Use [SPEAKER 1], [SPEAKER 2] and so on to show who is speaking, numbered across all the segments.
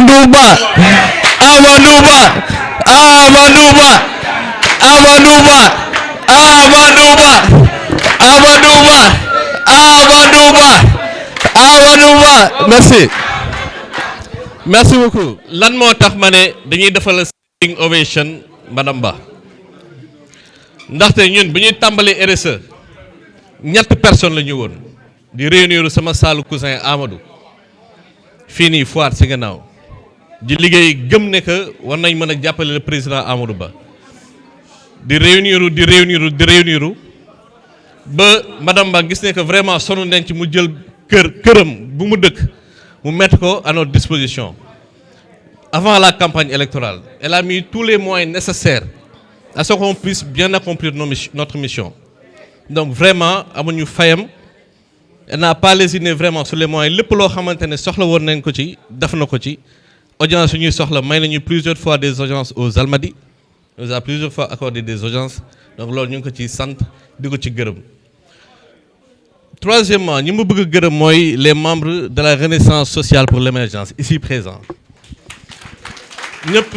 [SPEAKER 1] Amadou Ba Amadou Ba Amadou Ba Amadou Ba Amadou Ba Amadou Ba Amadou Ba Amadou Ba merci beaucoup.
[SPEAKER 2] lan moo tax ma ne dañuy defal standing ovation madame Ba ndaxte ñun bu ñuy tàmbali RSE ñett personne la ñu woon di réunir sama saalu cousin Amadou fii nii foire si gannaaw di liggéey gëm ne que war nañ mën a jàppale le président Amadou Ba di réunir ba madame Ba gis ne que vraiment sonu nañ ci mu jël këram bu mu dëkk mu mettre ko à notre disposition avant la campagne électorale. Elle a mis tous les moyens nécessaires à ce qu'on puisse bien accomplir notre mission. Donc vraiment amuñu fayam. Elle n'a pas lésiné vraiment sur les moyens lépp loo xamante ne soxla woon nañ ko ci def na ko ci audience yu ñuy soxla may nañu plusieurs fois des audiences aux Almadies nous a plusieurs fois accordé des audiences donc loolu ñu ngi ko ci sant di ko ci gërëm. Troisièmement ñi mu bëgg a gërëm mooy les membres de la Renaissance sociale pour l'émergence ici présents ñëpp.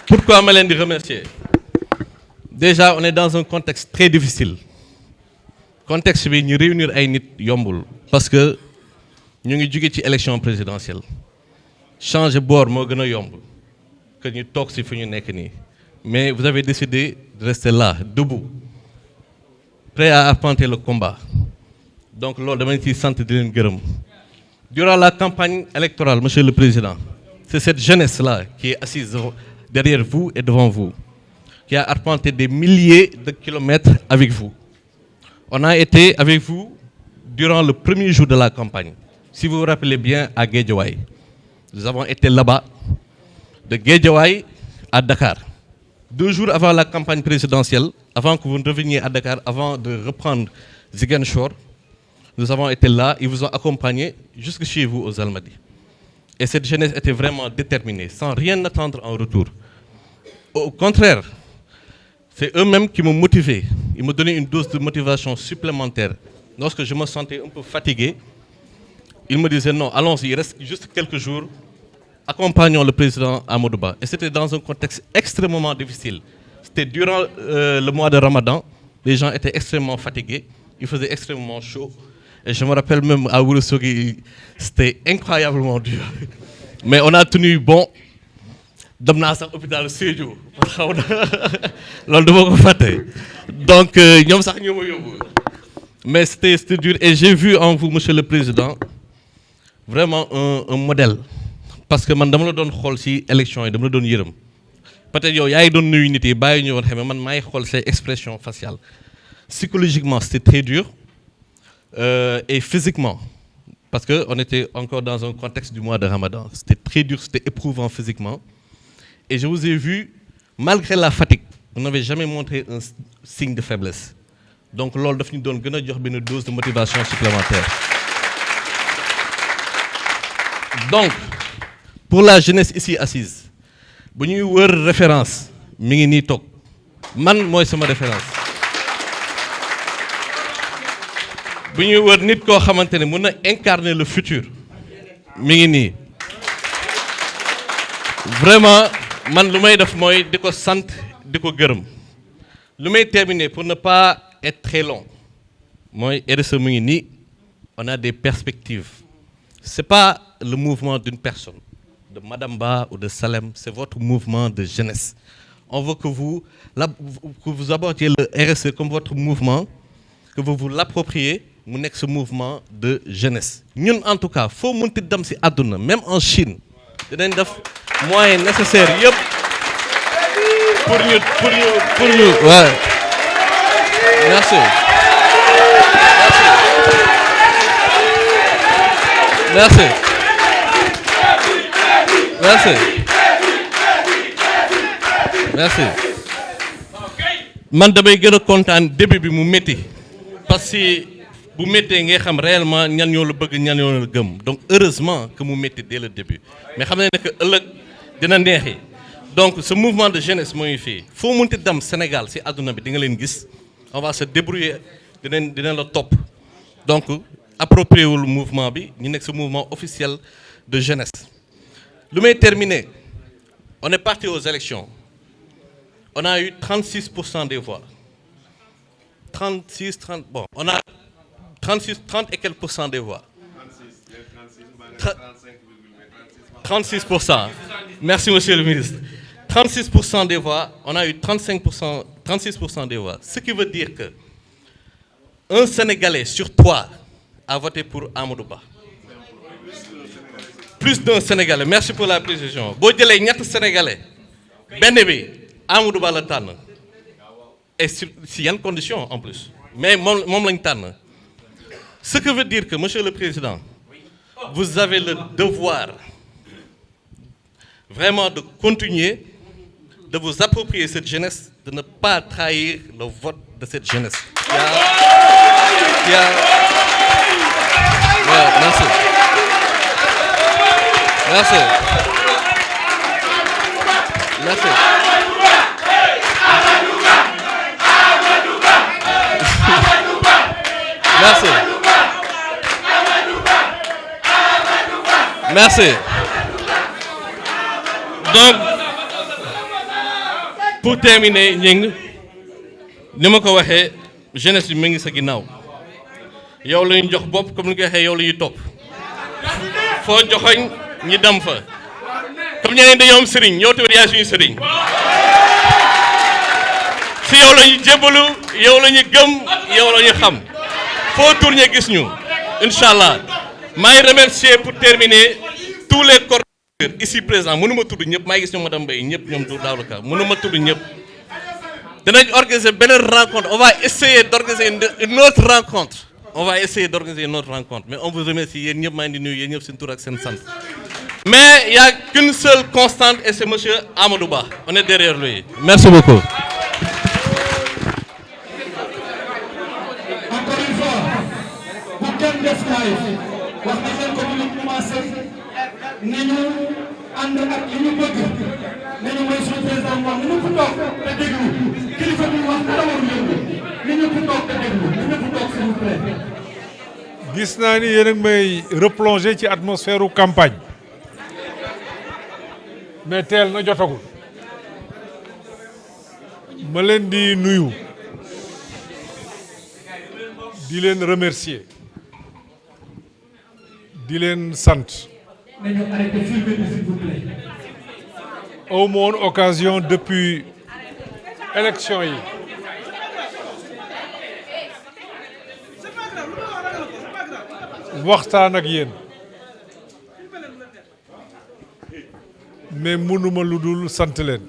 [SPEAKER 2] Pourquoi ma leen di remercier? Déjà on est dans un contexte très difficile. Contexte bi ñu réunir ay nit yombul parce que ñu ngi jóge ci élection présidentielle changer boor moo gën a yomb que ñu toog ci fi ñu nekk nii mais vous avez décidé de rester là debout prêt à arpenter le combat donc loolu dama ciy sant di leen gërëm. Durant la campagne électorale monsieur le président c'est cette jeunesse là qui est assise derrière vous et devant vous qui a arpenté des milliers de kilomètres avec vous. On a été avec vous durant le premier jour de la campagne. Si vous vous rappelez bien, à Guédiawaye. Nous avons été là-bas, de Guédiawaye à Dakar. 2 jours avant la campagne présidentielle, avant que vous ne reveniez à Dakar, avant de reprendre Ziguinchor, nous avons été là, ils vous ont accompagné jusque chez vous aux Almadies. Et cette jeunesse était vraiment déterminée, sans rien attendre en retour. Au contraire, c'est eux-mêmes qui m'ont motivé. Ils m'ont donné une dose de motivation supplémentaire. Lorsque je me sentais un peu fatigué, ils me disaient non, allons-y, il reste juste quelques jours, accompagnons le président Amadou Ba. Et c'était dans un contexte extrêmement difficile. C'était durant le mois de Ramadan, les gens étaient extrêmement fatigués, il faisait extrêmement chaud. Et je me rappelle même à Ourossogui, c'était incroyablement dur. Mais on a tenu bon. dem naa sax hôpital Sédhiou xaw na loolu dama ko fàtte donc ñoom sax ñoo ma yóbbu mais c'était dur et j'ai vu en vous monsieur le président vraiment un modèle parce que man dama la doon xool ci élection yi dama la doon yërëm peut-être yow yaa ngi doon nuyu nit yi bàyyi ñu woon xamee man maay xool say expression faciale psychologiquement c'était très dur et physiquement parce que on était encore dans un contexte du mois de Ramadan c'était très dur c'était éprouvant physiquement. Et je vous ai vu, malgré la fatigue, vous n'avez jamais montré un signe de faiblesse. Donc, lors de nous donner une dose de motivation supplémentaire. Donc, pour la jeunesse ici assise, si nous avons une référence, moi, c'est ma référence. Si nous avons une personne qui incarner le futur, vraiment, man lu may def mooy di ko sant di ko gërëm lu may terminer pour ne pas être très long mooy RSE mu ngi nii on a des perspectives c'est pas le mouvement d'une personne de Madame Ba ou de Salem c'est votre mouvement de jeunesse on veut que vous abordiez le RSE comme votre mouvement que vous vous l'appropriez mu nekk ce mouvement de jeunesse ñun en tout cas foo mënti dem ci àdduna même en Chine dinañ def moyens nécessaires yëpp pour ñu ouais. Merci. Man damay gën a kontaan début bi mu métti parce que bu méttee ngay xam réellement ñan ñoo la bëgg ñan ñoo la gëm donc heureusement que mu métti dès le début mais xam nañ ne que ëllëg dina neexi donc ce mouvement de jeunesse mooy fii foo munti dem Sénégal si àdduna bi di nga leen gis on va se débrouiller dinañ la topp donc approprié le mouvement bi ñu nekk ce mouvement officiel de jeunesse. Lu may terminer, on est parti aux élections, on a eu 36% des voix. 36, 30, bon, on a 36, 30 et quelques pourcents des voix. 36%. Merci, monsieur le ministre. 36% des voix, on a eu 36% des voix. Ce qui veut dire que un Sénégalais sur 3 a voté pour Amadou Ba. Plus d'un Sénégalais. Merci pour la précision. Si vous avez ñett Sénégalais, benn bi Amadou Ba la tànn. Et s'il y a une condition en plus. Mais moom lañ tànn. Ce que veut dire que, monsieur le président, vous avez le devoir vraiment de continuer, de vous approprier cette jeunesse, de ne pas trahir le vote de cette jeunesse. Merci. Merci. Merci. Merci. Merci. Donc, pour terminer, Ning, ni ma ko waxee jeunesse bi mu ngi sa ginnaaw yow la ñu jox bopp comme ni ko waxee yow la ñuy topp foo joxoñ ñi dem fa comme ñeneen dañoo am sëriñ yow tamit yaay suñu sëriñ si yow la ñu jébbalu yow la ñu gëm yow la ñu xam foo tourner gis ñu incha allah maa ngi remercier pour terminer tous les coordonnateurs ici présents mënu ma tudd ñëpp maa ngi gis ñoom madame Mbaye ñëpp ñoom du daaw la ka mënu ma tudd ñëpp. danañ organiser beneen rencontre on va essayer d'organiser une autre rencontre on va essayer d'organiser une autre rencontre mais on vous remercie yéen ñëpp maa ngi di nuyu yéen ñëpp seen tur ak seen sant mais il y a qu'une seule constante et c'est monsieur Amadou Ba on est derrière lui merci beaucoup.
[SPEAKER 3] Encore une fois bu kenn def live wax na leen ko ñu commencé nañu ànd ak li ñu bëgg nañu mooy suñu président wax ni ñëpp toog te déglu kilifa bi wax dara waru leen ni ñëpp toog te déglu ni ñëpp toog s'il vous plaît.
[SPEAKER 4] gis naa ni yéen a ngi may replonger ci atmosphère u campagne mais teel na jotagul ma leen di nuyu di leen remercier di leen sant.
[SPEAKER 3] nañu arrêté filmer bi s'il vous plaît.
[SPEAKER 4] Au moins occasion depuis élection yi waxtaan ak yéen mais mënuma lu dul sant leen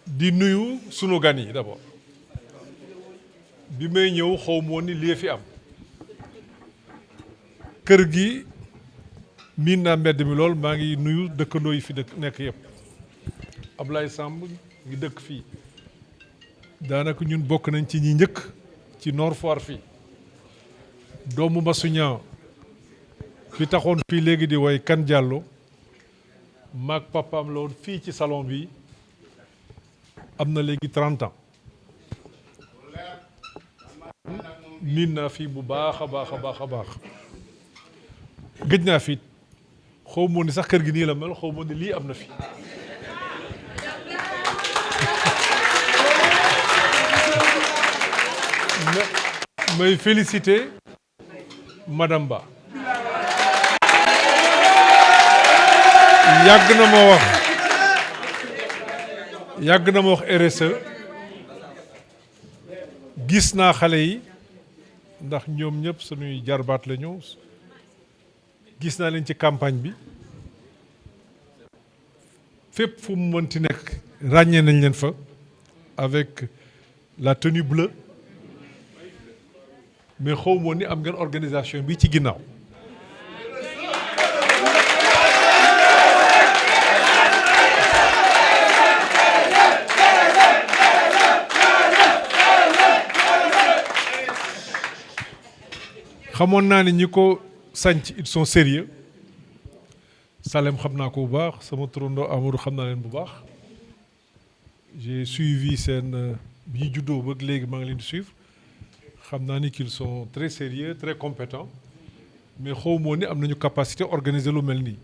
[SPEAKER 4] di nuyu sunu gan yi d'abord bi may ñëw xaw ma woon ni lii fi am kër gi miin naa mbedd mi lool maa ngi nuyu dëkkandoo yi fi nekk yëpp Ablaye Samb ngi dëkk fii daanaka ñun bokk nañ ci ñi njëkk ci Nord Foire fii doomu Masuña fi taxoon fii léegi di woy Kan Diallo maag papaam la woon fii ci salon bi am na léegi 30 ans miin naa fii bu baax a baax a baax a baax gëj naa fi xaw ma ni sax kër gi nii la mel xaw ma ni lii am na fi may féliciter madame Ba yàgg na ma wax RSE gis naa xale yi ndax ñoom ñëpp suñuy jarbaat la ñu gis naa leen ci campagne bi fépp fu mu mënti nekk ràññee nañ leen fa avec la tenue bleue mais xaw ma ni am ngeen organisation bi ci ginnaaw xamoon naa ni ñi ko sanc ils sont sérieux Salem xam naa ko bu baax sama turandoo Amadou xam naa leen bu baax j'ai suivi seen bi ñu juddoo ba léegi maa ngi leen di suivre xam naa ni qu'ils sont très sérieux très compétents mais xaw moo ni am nañu capacité organiser lu mel nii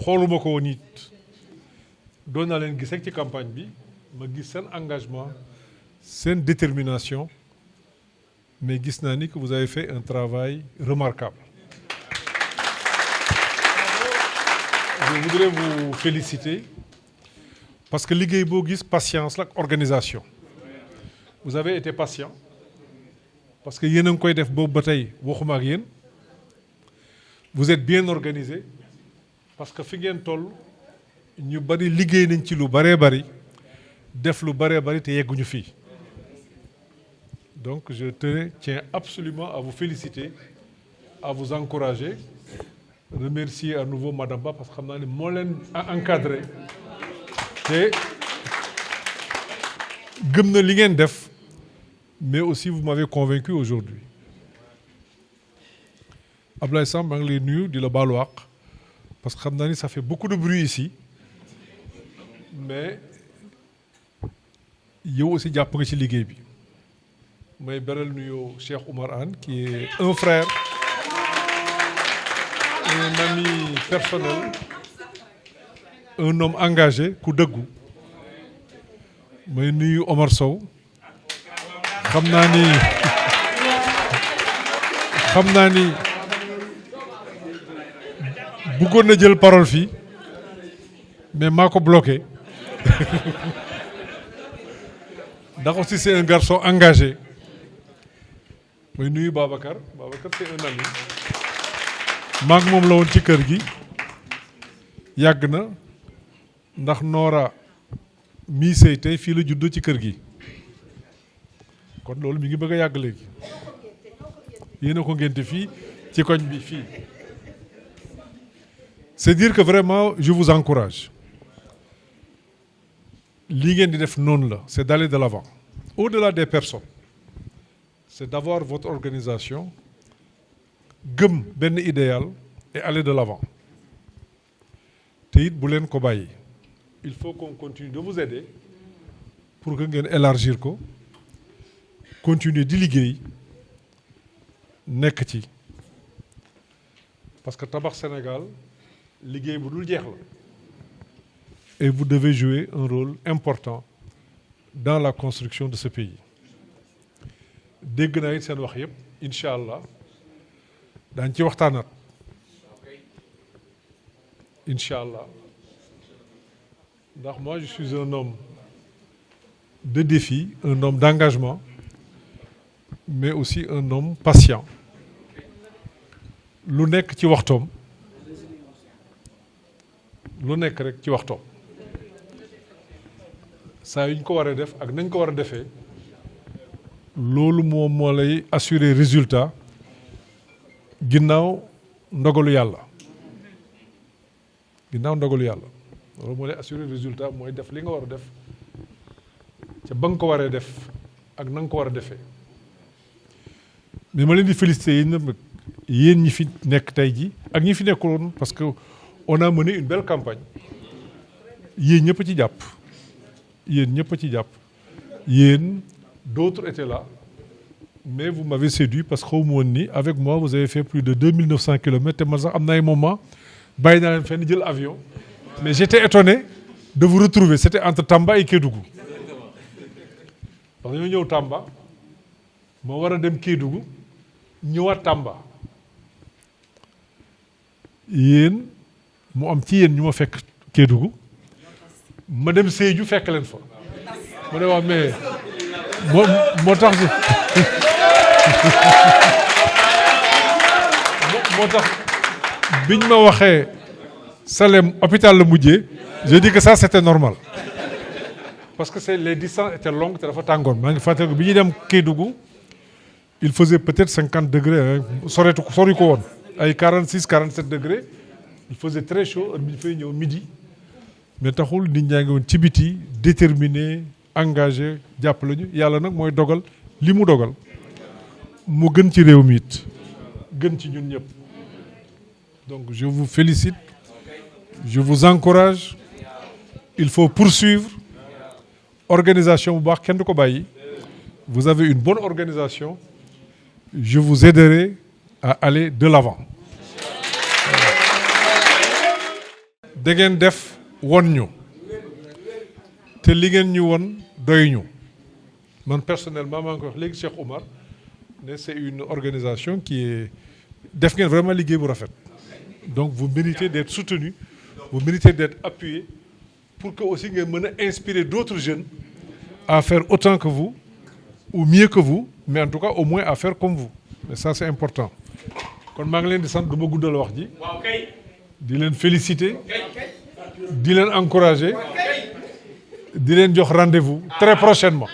[SPEAKER 4] xooluma ko woon it doon naa leen gis rek ci campagne bi ma gis seen engagement seen détermination mais gis naa ni que vous avez fait un travail remarquable. Je voudrais vous féliciter parce que liggéey boo gis patience la ak organisation. Vous avez été patient parce que yéen a ngi koy def boobu ba tey waxuma ak yéen. Vous êtes bien organisé parce que fi ngeen toll ñu bari liggéey nañ ci lu baree bari def lu baree bari te yegguñu fii. Donc je tiens absolument à vous féliciter, à vous encourager, remercier à nouveau Madame Ba parce que xam naa ne moo leen encadré te gëm na li ngeen def mais aussi vous m'avez convaincu aujourd'hui. Ablaye Samb maa ngi lay nuyu di la baalu àq parce que xam naa ni ça fait beaucoup de bruit ici mais yow aussi jàpp nga ci liggéey bi. may beral nuyoo Cheikh Oumar Anne qui est un frère un ami personnel un homme engagé ku dëggu may nuyu Omar Sow xam naa ni bëggoon na jël parole fii mais maa ko bloqué ndax aussi c'est un garçon engagé. mooy nuyu Babacar c'est un ami maak moom la woon ci kër gi yàgg na ndax Noora mii sëy tey fii la juddoo ci kër gi kon loolu mi ngi bëgg a yàgg léegi yéen a ko ngénte fii ci koñ bi fii. C'est dire que vraiment je vous encourage li ngeen di def noonu la c'est d'aller de l'avant au-delà des personnes. C'est d'avoir votre organisation, gëm benn idéal et aller de l'avant. te it bu leen ko bàyyi. Il faut qu'on continue de vous aider pour que ngeen élargir ko continuer di liggéey nekk ci parce que tabax Sénégal liggéey bu dul jeex la. Et vous devez jouer un rôle important dans la construction de ce pays. dégg naa it seen wax yëpp incha allah daañu ci waxtaanaat incha allah ndax moi je suis un homme de défi un homme d'engagement mais aussi un homme patient lu nekk ci waxtoom lu nekk rek ci waxtoom saa yu ñu ko war a def ak nañ ko war a defee. loolu moom moo lay assurer résultat ginnaaw ndogalu yàlla loolu moo lay assurer résultat mooy def li nga war a def ca ba nga ko waree def ak na nga ko war a defee mais ma leen di féliciter yéen ñi fi nekk tey ji ak ñi fi nekkoon parce que on a mené une belle campagne yéen ñëpp ci jàpp yéen d'autres étaient là, mais vous m'avez séduit parce que avec moi, vous avez fait plus de 2900 km. Et moi, à un moment, je suis allé avion. Mais j'étais étonné de vous retrouver. C'était entre Tamba et Kédougou. Parce que nous sommes à Tamba, je suis allé à Kédougou, nous sommes à Tamba. Yéen, moi, am ci yéen ñu ma fekk Kédougou, ma dem Sédhiou fekk leen fa. Ma ne wax mais moo tax biñ ma waxee Salem hôpital la mujjee je dis que ça c'était normal parce que les distances étaient longues te dafa tàngoon maa ngi fàttaliku bi ñuy dem Kédougou il faisait peut-être 50 degrés sori ko woon ay 46 47 degrés il faisait très chaud heure bi ñu fay ñëw midi mais taxul nit ñaa ngi woon ci biti déterminé engagé jàppale ñu yàlla nag mooy dogal li mu dogal mu gën ci réew mi it gën ci ñun ñëpp donc je vous félicite je vous encourage il faut poursuivre organisation bu baax kenn du ko bàyyi vous avez une bonne organisation, je vous aiderai à aller de l'avant. da ngeen def won ñu te li ngeen ñu won doy ñu man personnellement maa ngi koy wax léegi Cheikh Oumar ne c'est une organisation qui est def ngeen vraiment liggéey bu rafet donc vous méritez d'être soutenu, vous méritez d'être appuyé pour que aussi ngeen mën a inspirer d'autres jeunes à faire autant que vous ou mieux que vous, mais en tout cas au moins à faire comme vous. Et ça c'est important. kon maa ngi leen di sant du ma guddal wax ji di leen féliciter di leen encourager di leen jox rendez-vous très prochainement.